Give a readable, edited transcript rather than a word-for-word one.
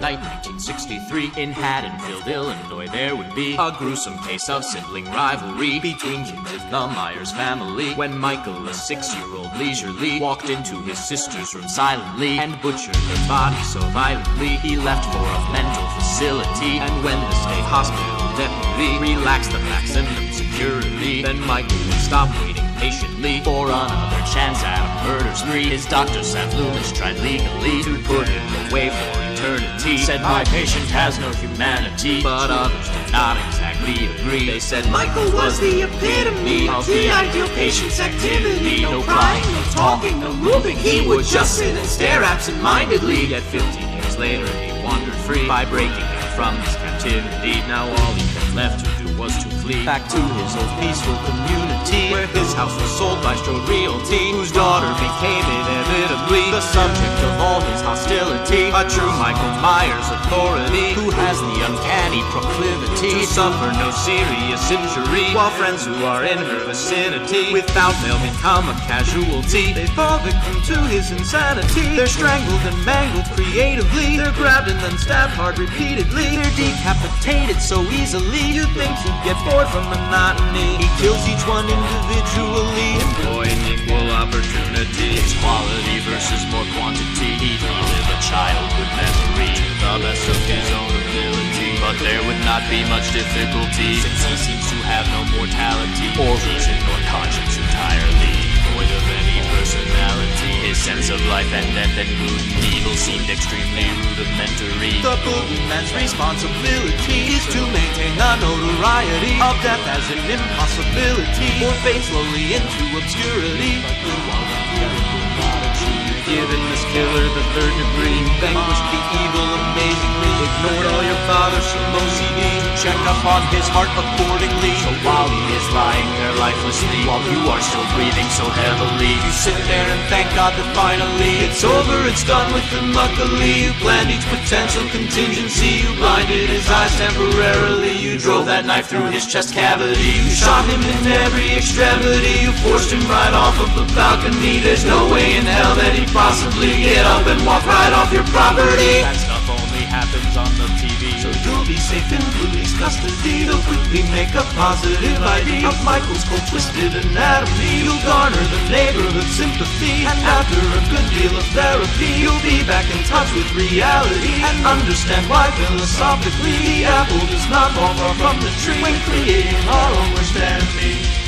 night, 1963. In Haddonfield, Illinois, there would be a gruesome case of sibling rivalry between kids in the Myers family, when Michael, a 6-year-old, leisurely walked into his sister's room silently and butchered her body so violently he left for a mental facility. And when the state hospital deputy relaxed the maximum security, then Michael would stop waiting patiently for another chance at a murder spree. His doctor, Sam Loomis, tried legally to put him away for eternity. Said my patient has no humanity, but others did not exactly agree. They said Michael was the epitome of the ideal patient's activity. No crying, no talking, no moving. He would just sit and stare absent-mindedly. Yet 15 years later he wandered free by breaking from his captivity. Now all he had left to do was to flee back to his old peaceful community, where his house was sold by Strode Realty, whose daughter became inevitably the subject of all his hostility. A true Michael Myers authority, who has the uncanny proclivity to suffer no serious injury, while friends who are in her vicinity without fail become a casualty. They fall victim to his insanity. They're strangled and mangled creatively. They're grabbed and then stabbed hard repeatedly. They're decapitated so easily you'd think he'd get bored from monotony. He kills each one individually, employing equal opportunity. It's quality versus more quantity. He'd relive a childhood memory to the best of his own ability, but there would not be much difficulty, since he seems to have no mortality or reason or conscience entirely, void of any personality. His sense of life and death and good and evil seemed extremely rudimentary. The boogeyman's responsibility is to maintain the notoriety of death as an impossibility, or fade slowly into obscurity. But who are you not achieve? Given this killer the third degree, vanquished the evil amazingly, ignored all your father's some OCD to check up on his heart accordingly. So while he is lying there lifelessly, while you are still breathing so heavily, you sit there and thank God that finally it's over, it's done with him. Luckily you planned each potential contingency. You blinded his eyes temporarily. You drove that knife through his chest cavity. You shot him in every extremity. You forced him right off of the balcony. There's no way in hell that he'd possibly get up and walk right off your property. That stuff only happens on the TV, so you'll be safe in police custody. They'll quickly make a positive ID of Michael's cold twisted anatomy. You'll garner the neighborhood sympathy, and after a good deal of therapy you'll be back in touch with reality and understand why philosophically the apple does not fall far from the tree when creating our own worst enemy.